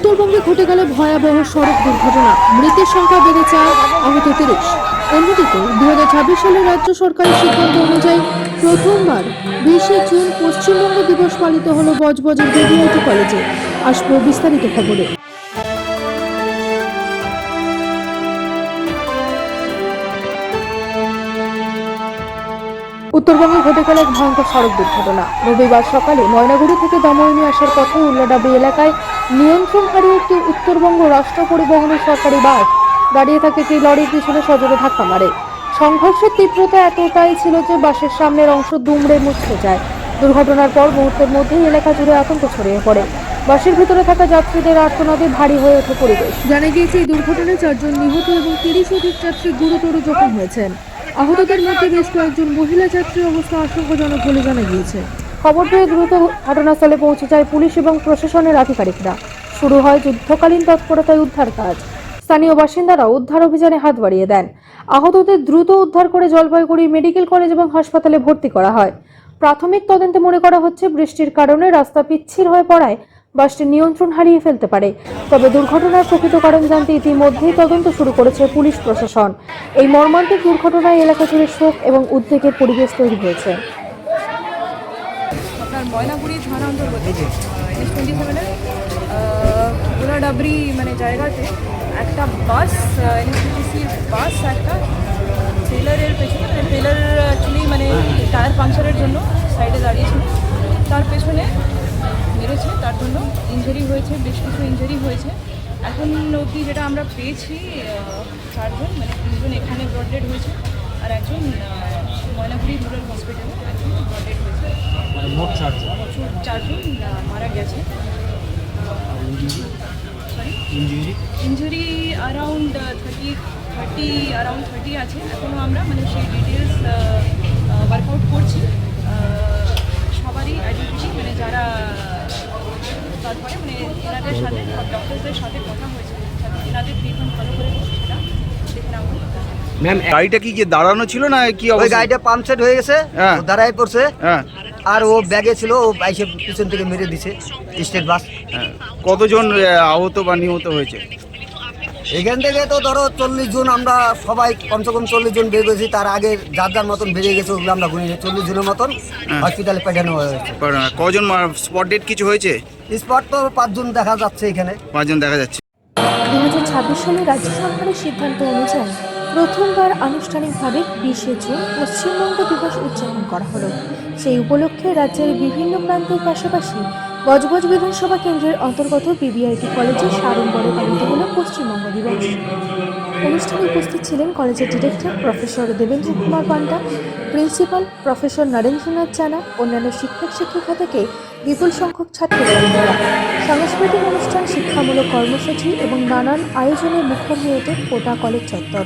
উত্তরবঙ্গে ঘটে গেল ভয়াবহ সড়ক দুর্ঘটনা, মৃতের সংখ্যা বেড়ে যায় আহত ৩০। অন্যদিকে 2026 সালে রাজ্য সরকারের সিদ্ধান্ত অনুযায়ী প্রথমবার 20শে জুন পশ্চিমবঙ্গ দিবস পালিত হলো বজবজের বিবিআইটি কলেজে। আসবো বিস্তারিত খবরে। উত্তরবঙ্গে ঘটে গেল এক ভয়ঙ্কর সড়ক দুর্ঘটনা। রবিবার সকালে ময়নাগুড়ি থেকে দময়নী আসার পথে উল্লাডাবরি এলাকায় নিয়ন্ত্রণ হারিয়ে একটি উত্তরবঙ্গ রাষ্ট্র পরিবহনের সরকারি বাস দাঁড়িয়ে থাকে একটি লরির পিছনে সজোরে ধাক্কা মারে। সংঘর্ষের তীব্রতা এতটাই ছিল যে বাসের সামনের অংশ দুমড়ে মুচড়ে যায়। দুর্ঘটনার পর মুহূর্তের মধ্যেই এলাকা জুড়ে আতঙ্ক ছড়িয়ে পড়ে। বাসের ভিতরে থাকা যাত্রীদের আর্তনাদে ভারী হয়ে ওঠে পরিবেশ। জানা গিয়েছে এই দুর্ঘটনায় 4 জন নিহত এবং 30 অধিক যাত্রী গুরুতর জখম হয়েছেন। আহতদের মধ্যে বেশ কয়েকজন মহিলা যাত্রীর অবস্থা আশঙ্কাজনক বলে জানা গিয়েছে। খবর পেয়ে দ্রুত ঘটনাস্থলে পৌঁছে যায় পুলিশ এবং প্রশাসনের আধিকারিকরা। শুরু হয় যুদ্ধকালীন তৎপরতায় উদ্ধার কাজ। স্থানীয় বাসিন্দারা উদ্ধার অভিযানে হাত বাড়িয়ে দেন। আহতদের দ্রুত উদ্ধার করে জলপাইগুড়ি মেডিকেল কলেজ এবং হাসপাতালে ভর্তি করা হয়। প্রাথমিক তদন্তে মনে করা হচ্ছে বৃষ্টির কারণে রাস্তা পিচ্ছিল হয়ে পড়ায় বাসটি নিয়ন্ত্রণ হারিয়ে ফেলতে পারে। তবে দুর্ঘটনার প্রকৃত কারণ জানতে ইতিমধ্যেই তদন্ত শুরু করেছে পুলিশ প্রশাসন। এই মর্মান্তিক দুর্ঘটনায় এলাকা জুড়ে শোক এবং উদ্বেগের পরিবেশ তৈরি হয়েছে। আপনার ময়নাগুড়ি থানা অন্তর্গত NH-27 উল্লাডাবরি জায়গাতে একটা বাস NHPTC বাস একটা ট্রেলারের পেছনে ট্রেলার অ্যাকচুয়ালি টায়ার পাংচারের জন্য সাইডে দাঁড়িয়েছিল, তার পেছনে মেরেছে, তার জন্য ইনজুরি হয়েছে, বেশ কিছু ইনজুরি হয়েছে। এখন অবধি যেটা আমরা পেয়েছি 4 জন 3 জন এখানে ব্রড ডেড হয়েছে আর একজন ময়নাগুড়ি রুরাল হসপিটালে একজন ব্রড ডেড হয়েছে। মোট 4 জন মারা গেছে। ইনজুরি অ্যারাউন্ড 30 আছে। এখনও আমরা সেই ডিটেলস ওয়ার্কআউট করছি। সবারই আইডেন্টিটি যারা তারপরে এনাদের সাথে ডক্টরদের সাথে কথা হয়েছে, এনাদের ট্রিটমেন্ট ভালো করে সেটা দেখে নেওয়া। ম্যাম, গাড়িটা কি দাঁড়ানো ছিল না কি অবস্থা? ওই গাড়িটা পাম্পসেট হয়ে গেছে, দাঁড়ায় পড়ছে। আর ও ব্যাগে ছিল, ও বাইসে পিছন থেকে মেরে দিছে স্টেট বাস। কতজন আহত বা নিহত হয়েছে? এখান থেকে তো ধরো 40 জন, আমরা সবাই কমসে কম 40 জন বের করেছি। তার আগে যার যার মতন বেরিয়ে গেছে, ওগুলো আমরা গুনি 40 জনের মতন হসপিটালে পাঠানো হয়েছে। কজন স্পট ডেট কিছু হয়েছে? স্পট তো 5 জন দেখা যাচ্ছে, এখানে 5 জন দেখা যাচ্ছে। 2026 সালে রাজ্য সরকারের সিদ্ধান্ত অনুযায়ী প্রথমবার আনুষ্ঠানিকভাবে 20শে জুন পশ্চিমবঙ্গ দিবস উদযাপন করা হলো। সেই উপলক্ষে রাজ্যের বিভিন্ন প্রান্তের পাশাপাশি বজবজ বিধানসভা কেন্দ্রের অন্তর্গত বিবিআইটি কলেজে সাড়ম্বরে পালিত হল পশ্চিমবঙ্গ দিবস। অনুষ্ঠানে উপস্থিত ছিলেন কলেজের ডিরেক্টর প্রফেসর দেবেন্দ্র কুমার পান্ডা, প্রিন্সিপাল প্রফেসর নরেন্দ্রনাথ জানা, অন্যান্য শিক্ষক শিক্ষিকা থেকে বিপুল সংখ্যক ছাত্রছাত্রীরা। সাংস্কৃতিক অনুষ্ঠান, শিক্ষামূলক কর্মসূচি এবং নানান আয়োজনে মুখর হয়ে ওঠে গোটা কলেজ চত্বর।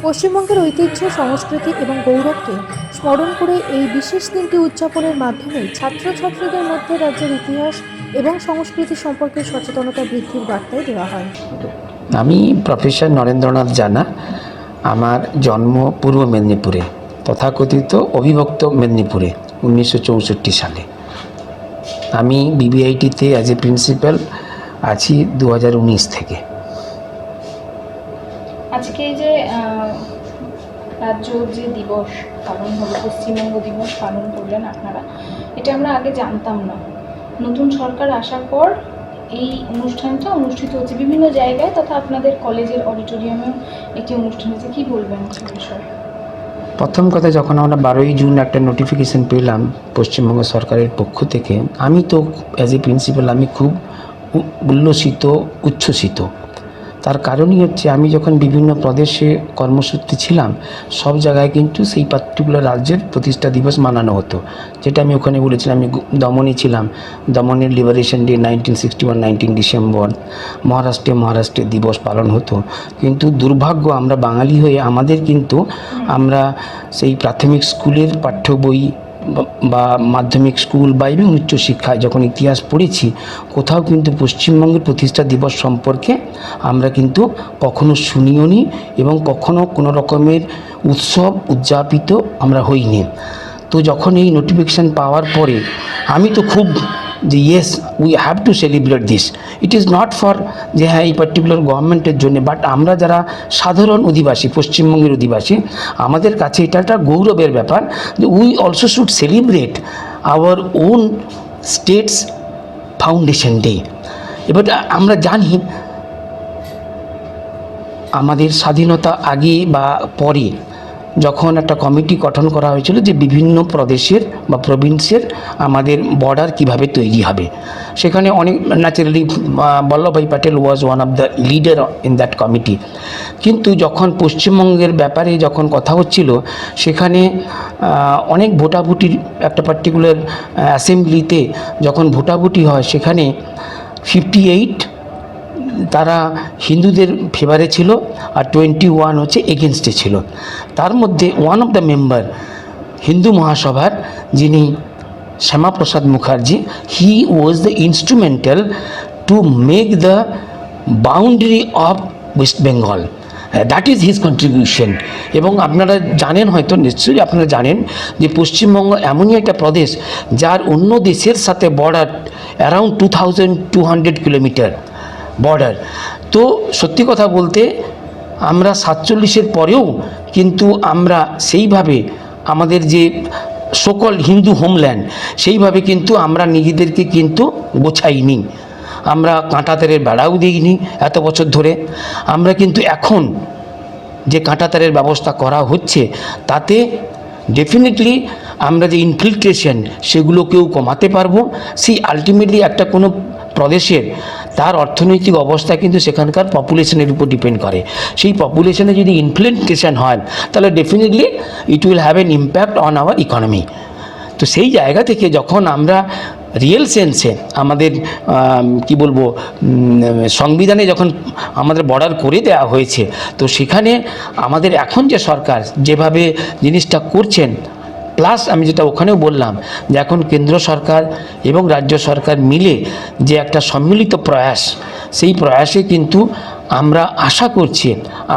পশ্চিমবঙ্গের ঐতিহ্য, সংস্কৃতি এবং গৌরবকে স্মরণ করে এই বিশেষ দিনটি উদযাপনের মাধ্যমে ছাত্রছাত্রীদের মধ্যে রাজ্যের ইতিহাস এবং সংস্কৃতি সম্পর্কে সচেতনতা বৃদ্ধির বার্তাই দেওয়া হয়। আমি প্রফেসর নরেন্দ্রনাথ জানা। আমার জন্ম পূর্ব মেদিনীপুরে, তথাকথিত অবিভক্ত মেদিনীপুরে 1964 সালে। আমি বিবিআইটিতে অ্যাজ এ প্রিন্সিপাল আছি 2019 থেকে। আজকে যে রাজ্য যে দিবস পালন হলো, পশ্চিমবঙ্গ দিবস পালন করলেন আপনারা, এটা আমরা আগে জানতাম না। নতুন সরকার আসার পর এই অনুষ্ঠানটা অনুষ্ঠিত হচ্ছে বিভিন্ন জায়গায়, তথা আপনাদের কলেজের অডিটোরিয়ামেও একটি অনুষ্ঠান হচ্ছে। কী বলবেন সে বিষয়ে? প্রথম কথা, যখন আমরা 12ই জুন একটা নোটিফিকেশন পেলাম পশ্চিমবঙ্গ সরকারের পক্ষ থেকে, আমি তো অ্যাজ এ প্রিন্সিপাল আমি খুব উল্লসিত, উচ্ছ্বসিত। তার কারণই হচ্ছে, আমি যখন বিভিন্ন প্রদেশে কর্মসূত্রে ছিলাম, সব জায়গায় কিন্তু সেই পার্টিকুলার রাজ্যের প্রতিষ্ঠা দিবস মানানো হতো। যেটা আমি ওখানে বলেছিলাম, আমি দমনে ছিলাম, দমনের লিবারেশন ডে 1961 19 ডিসেম্বর। মহারাষ্ট্রের দিবস পালন হতো। কিন্তু দুর্ভাগ্য, আমরা বাঙালি হয়ে আমাদের কিন্তু আমরা সেই প্রাথমিক স্কুলের পাঠ্য বই বা মাধ্যমিক স্কুল বা এবং উচ্চশিক্ষায় যখন ইতিহাস পড়েছি, কোথাও কিন্তু পশ্চিমবঙ্গের প্রতিষ্ঠা দিবস সম্পর্কে আমরা কিন্তু কখনো শুনিও নি এবং কখনো কোনো রকমের উৎসব উদযাপিত আমরা হইনি। তো যখন এই নোটিফিকেশান পাওয়ার পরে আমি তো খুব যে yes we have to celebrate this, it is not for যে হ্যাঁ এই পার্টিকুলার গভর্নমেন্টের জন্য, বাট আমরা যারা সাধারণ অধিবাসী, পশ্চিমবঙ্গের অধিবাসী, আমাদের কাছে এটা একটা গৌরবের ব্যাপার যে we also should celebrate our own states foundation day. এবার আমরা জানি আমাদের স্বাধীনতা আগে বা পরে যখন একটা কমিটি গঠন করা হয়েছিল যে বিভিন্ন প্রদেশের বা প্রভিন্সের আমাদের বর্ডার কিভাবে তৈরি হবে, সেখানে অনেক naturally Vallabhbhai Patel was one of the leader in that committee. কিন্তু যখন পশ্চিমবঙ্গের ব্যাপারে যখন কথা হচ্ছিল, সেখানে অনেক ভোটাভুটির একটা পার্টিকুলার অ্যাসেম্বলিতে যখন ভোটাভুটি হয়, সেখানে 58 তারা হিন্দুদের ফেভারে ছিল আর 21 হচ্ছে এগেনস্টে ছিল। তার মধ্যে one of the member Hindu মহাসভার, যিনি Shyamaprasad Mukherjee, he was the instrumental to make the boundary of West Bengal, that is his contribution. এবং আপনারা জানেন, হয়তো নিশ্চয়ই আপনারা জানেন যে পশ্চিমবঙ্গ এমনই একটা প্রদেশ যার অন্য দেশের সাথে বর্ডার অ্যারাউন্ড 2200 কিলোমিটার বর্ডার। তো সত্যি কথা বলতে আমরা 47-এর পরেও কিন্তু আমরা সেইভাবে আমাদের যে সকল হিন্দু হোমল্যান্ড, সেইভাবে কিন্তু আমরা নিজেদেরকে কিন্তু গোছাইনি। আমরা কাঁটাতারের বেড়াও দিইনি এত বছর ধরে। আমরা কিন্তু এখন যে কাঁটাতারের ব্যবস্থা করা হচ্ছে, তাতে ডেফিনেটলি আমরা যে ইনফিল্ট্রেশন সেগুলোকেও কমাতে পারবো। সেই আলটিমেটলি একটা কোনো প্রদেশের তার অর্থনৈতিক অবস্থা কিন্তু সেখানকার পপুলেশনের উপর ডিপেন্ড করে। সেই পপুলেশনে যদি ইনফিল্ট্রেশন হয়, তাহলে definitely it will have an impact on our economy. তো সেই জায়গা থেকে যখন আমরা রিয়েল সেন্সে আমাদের কি বলবো সংবিধানে যখন আমাদের বর্ডার করে দেওয়া হয়েছে, তো সেখানে আমাদের এখন যে সরকার যেভাবে জিনিসটা করছেন, প্লাস আমি যেটা ওখানেও বললাম যে এখন কেন্দ্র সরকার এবং রাজ্য সরকার মিলে যে একটা সম্মিলিত প্রয়াস, সেই প্রয়াসে কিন্তু আমরা আশা করছি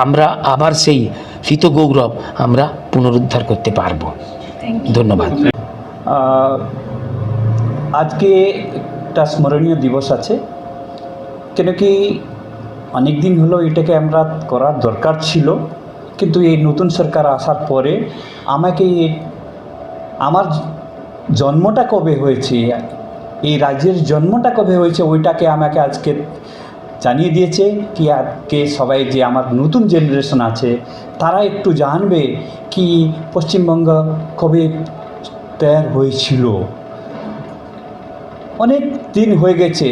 আমরা আবার সেই শীত গৌরব আমরা পুনরুদ্ধার করতে পারবো। ধন্যবাদ। আজকে একটা স্মরণীয় দিবস আছে, কেন কি অনেক দিন হলো এটাকে আমরা করার দরকার ছিল, কিন্তু এই নতুন সরকার আসার পরে আমাকে আমার জন্মটা কবে হয়েছে, এই রাজ্যের জন্মটা কবে হয়েছে, ওইটাকে আমাকে আজকে জানিয়ে দিয়েছে কি আজকে সবাই যে আমার নতুন জেনারেশন আছে তারা একটু জানবে কি পশ্চিমবঙ্গ কবে তৈরি হয়েছিল। অনেক দিন হয়ে গেছে,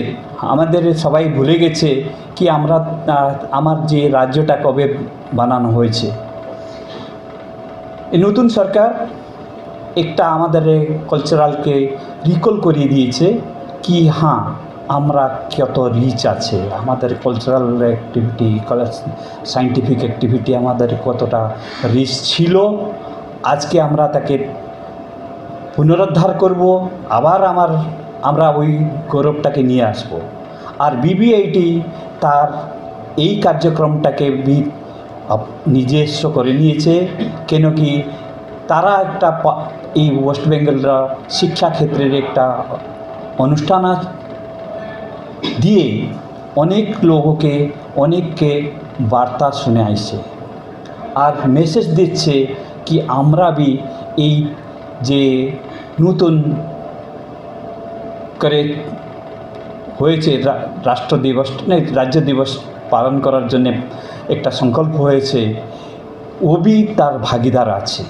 আমাদের সবাই ভুলে গেছে কি আমরা আমার যে রাজ্যটা কবে বানানো হয়েছে। এই নতুন সরকার একটা আমাদের কালচারালকে রিকল করিয়ে দিয়েছে কি হ্যাঁ আমরা কত রিচ আছে, আমাদের কালচারাল অ্যাক্টিভিটি, সায়েন্টিফিক অ্যাক্টিভিটি আমাদের কতটা রিচ ছিল। আজকে আমরা তাকে পুনরুদ্ধার করব, আবার আমরা ওই গৌরবটাকে নিয়ে আসব। আর বিবিআইটি তার এই কার্যক্রমটাকে নিজস্ব করে নিয়েছে, কেন কি তারা একটা এই ওয়েস্ট বেঙ্গলরা শিক্ষাক্ষেত্রের একটা অনুষ্ঠান দিয়ে অনেককে বার্তা শুনে আসছে আর মেসেজ দিচ্ছে কি আমরা বি এই যে নতুন করে হয়েছে রাষ্ট্র দিবস রাজ্য দিবস পালন করার জন্য একটা সংকল্প হয়েছে, ও বি তার ভাগিদার আছে।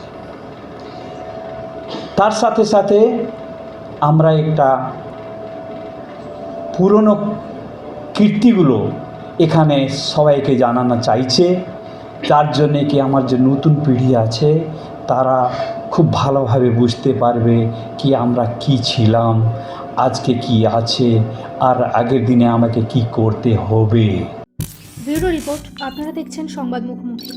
তার সাথে সাথে আমরা একটা পুরনো কীর্তিগুলো এখানে সবাইকে জানানো চাইছে, যার জন্যে কি আমার যে নতুন পিঢ়ি আছে তারা খুব ভালোভাবে বুঝতে পারবে কি আমরা কি ছিলাম, আজকে কি আছে, আর আগের দিনে আমাকে কি করতে হবে। ব্যুরো রিপোর্ট, আপনারা দেখছেন সংবাদ মুখোমুখি।